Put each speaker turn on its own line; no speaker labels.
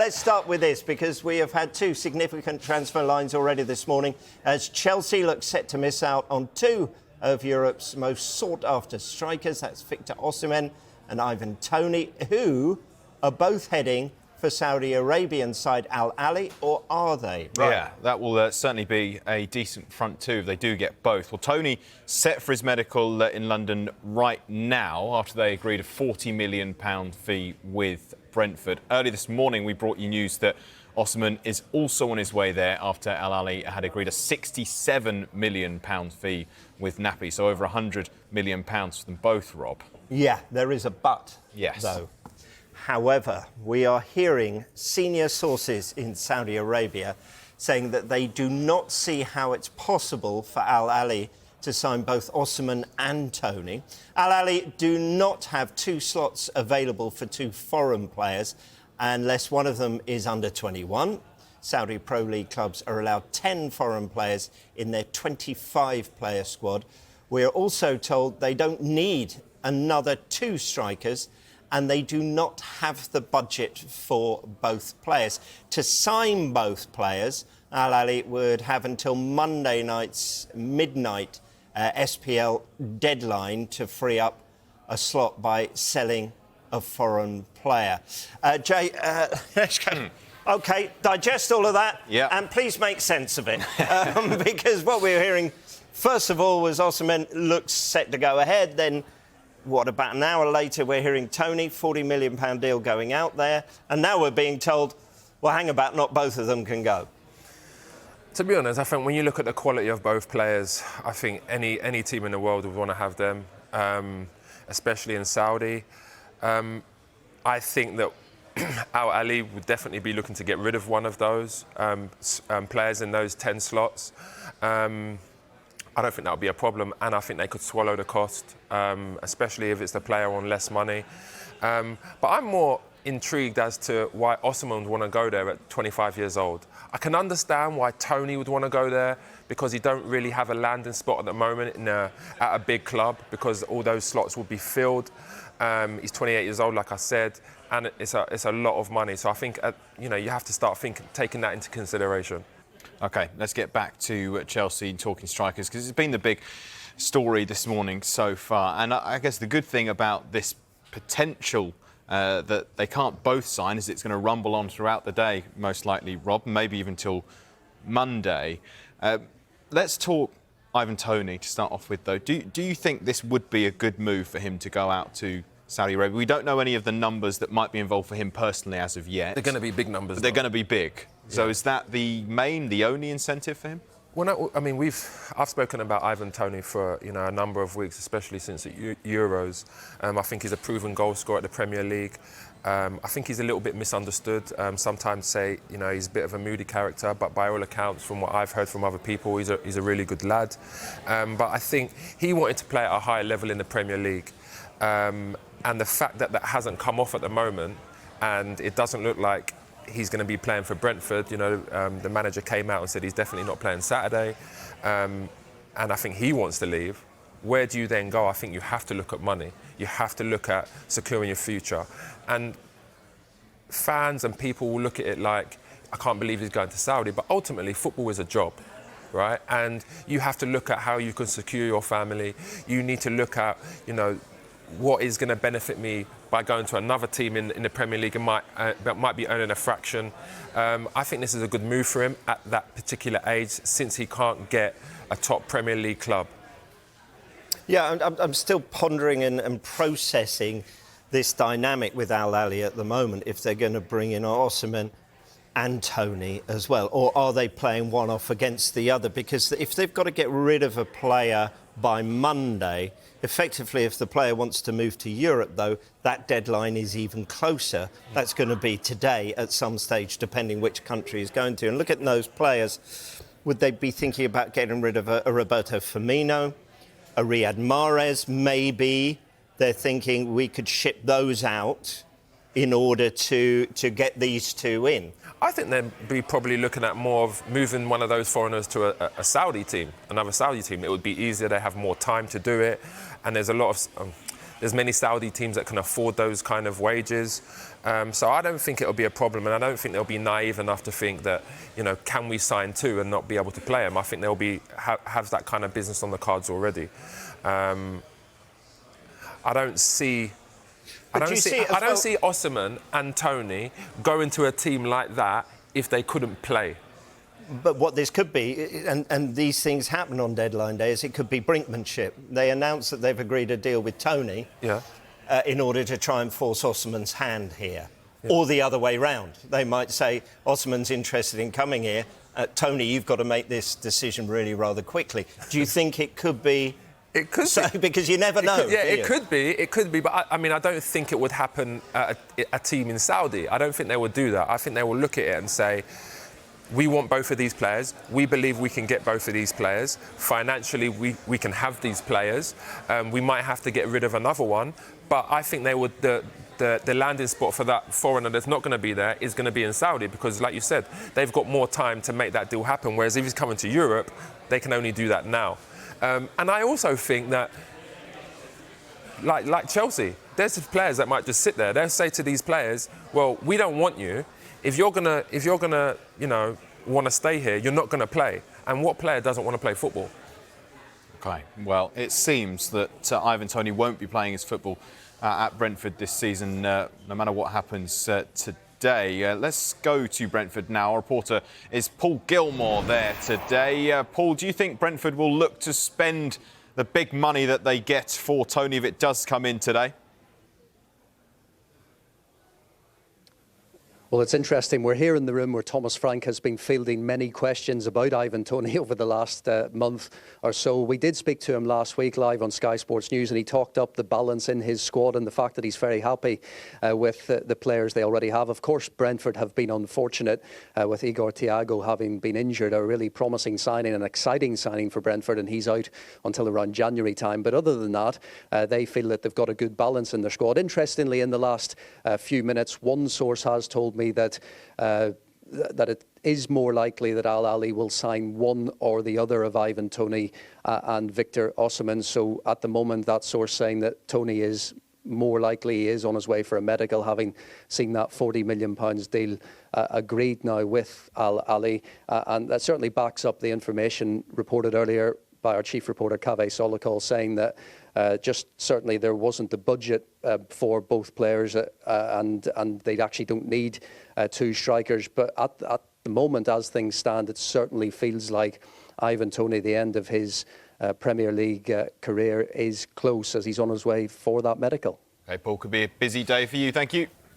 let's start with this, because we have had two significant transfer lines already this morning, as Chelsea looks set to miss out on two of Europe's most sought-after strikers. That's Victor Osimhen and Ivan Toney, who are both heading for Saudi Arabian side Ahli, or are they?
Right. Yeah, that will certainly be a decent front two if they do get both. Well, Toney set for his medical in London right now after they agreed a £40 million fee with Brentford. Early this morning, we brought you news that Osimhen is also on his way there after Ahli had agreed a £67 million fee with Napoli, so over £100 million for them both, Rob.
Yeah, there is a but,
yes,
though. However, we are hearing senior sources in Saudi Arabia saying that they do not see how it's possible for Ahli to sign both Osimhen and Toney. Ahli do not have two slots available for two foreign players unless one of them is under 21. Saudi Pro League clubs are allowed 10 foreign players in their 25-player squad. We are also told they don't need another two strikers, and they do not have the budget for both players. To sign both players, Ahli would have until Monday night's midnight SPL deadline to free up a slot by selling a foreign player. Jay, OK, digest all of that, and please make sense of it. Because what we're hearing, first of all, was Osimhen looks set to go ahead, then what, about an hour later, we're hearing Toney, £40 million deal going out there. And now we're being told, well, hang about, not both of them can go.
To be honest, I think when you look at the quality of both players, I think any team in the world would want to have them, especially in Saudi. I think that Ahli would definitely be looking to get rid of one of those players in those 10 slots. I don't think that would be a problem, and I think they could swallow the cost, especially if it's the player on less money. But I'm more intrigued as to why Osimhen would want to go there at 25 years old. I can understand why Toney would want to go there, because he don't really have a landing spot at the moment at a big club, because all those slots will be filled. He's 28 years old, like I said, and it's a lot of money. So I think you have to start taking that into consideration.
OK, let's get back to Chelsea and talking strikers, because it's been the big story this morning so far. And I guess the good thing about this potential that they can't both sign is it's going to rumble on throughout the day, most likely, Rob, maybe even till Monday. Let's talk Ivan Toney to start off with, though. Do you think this would be a good move for him to go out to Saudi Arabia? We don't know any of the numbers that might be involved for him personally as of yet.
They're going to be big numbers.
They're going to be big. Yeah. So is that the only incentive for him?
Well, I mean, I've spoken about Ivan Toney for a number of weeks, especially since the Euros. I think he's a proven goal scorer at the Premier League. I think he's a little bit misunderstood. Sometimes say he's a bit of a moody character, but by all accounts, from what I've heard from other people, he's a really good lad. But I think he wanted to play at a higher level in the Premier League, and the fact that that hasn't come off at the moment, and it doesn't look like he's going to be playing for Brentford. The manager came out and said he's definitely not playing Saturday, and I think he wants to leave. Where do you then go? I think you have to look at money. You have to look at securing your future. And fans and people will look at it like, I can't believe he's going to Saudi, but ultimately football is a job, right? And you have to look at how you can secure your family. You need to look at, what is going to benefit me by going to another team in the Premier League and might be earning a fraction. I think this is a good move for him at that particular age, since he can't get a top Premier League club.
Yeah, I'm still pondering and processing this dynamic with Ahli at the moment, if they're going to bring in Osimhen and Toney as well, or are they playing one off against the other? Because if they've got to get rid of a player by Monday, effectively, if the player wants to move to Europe, though, that deadline is even closer. That's going to be today at some stage, depending which country he's going to. And look at those players. Would they be thinking about getting rid of a Roberto Firmino, a Riyad Mahrez? Maybe they're thinking we could ship those out in order to get these two in.
I think they'd be probably looking at more of moving one of those foreigners to a Saudi team, another Saudi team. It would be easier, they have more time to do it, and there's a lot of there's many Saudi teams that can afford those kind of wages. So I don't think it'll be a problem, and I don't think they'll be naive enough to think that, you know, can we sign two and not be able to play them? I think they'll be have that kind of business on the cards already. I don't see Osimhen and Toney going to a team like that if they couldn't play.
But what this could be, and these things happen on deadline day, is it could be brinkmanship. They announced that they've agreed a deal with Toney in order to try and force Osimhen's hand here. Yeah. Or the other way round. They might say, Osimhen's interested in coming here. Toney, you've got to make this decision really rather quickly. Do you think it could be...
It could be.
Because you never know.
It could be. But I mean, I don't think it would happen at a team in Saudi. I don't think they would do that. I think they will look at it and say, we want both of these players. We believe we can get both of these players. Financially, we can have these players. We might have to get rid of another one. But I think they would... The landing spot for that foreigner that's not going to be there is going to be in Saudi, because, like you said, they've got more time to make that deal happen. Whereas if he's coming to Europe, they can only do that now. And I also think that, like Chelsea, there's players that might just sit there. They'll say to these players, "Well, we don't want you. If you're gonna, you know, want to stay here, you're not going to play." And what player doesn't want to play football?
OK, well, it seems that Ivan Toney won't be playing his football at Brentford this season, no matter what happens today. Let's go to Brentford now. Our reporter is Paul Gilmore there today. Paul, do you think Brentford will look to spend the big money that they get for Toney if it does come in today?
Well, it's interesting. We're here in the room where Thomas Frank has been fielding many questions about Ivan Toney over the last month or so. We did speak to him last week live on Sky Sports News, and he talked up the balance in his squad and the fact that he's very happy with the players they already have. Of course, Brentford have been unfortunate with Igor Thiago having been injured. A really promising signing, an exciting signing for Brentford, and he's out until around January time. But other than that, they feel that they've got a good balance in their squad. Interestingly, in the last few minutes, one source has told me that it is more likely that Ahli will sign one or the other of Ivan Toney and Victor Osimhen. So at the moment, that source saying that Toney is more likely he is on his way for a medical, having seen that £40 million deal agreed now with Ahli. And that certainly backs up the information reported earlier by our chief reporter, Kaveh Solokol, saying that just certainly there wasn't the budget for both players and they actually don't need two strikers. But at the moment, as things stand, it certainly feels like Ivan Toney, the end of his Premier League career, is close as he's on his way for that medical.
Okay, Paul, could be a busy day for you. Thank you.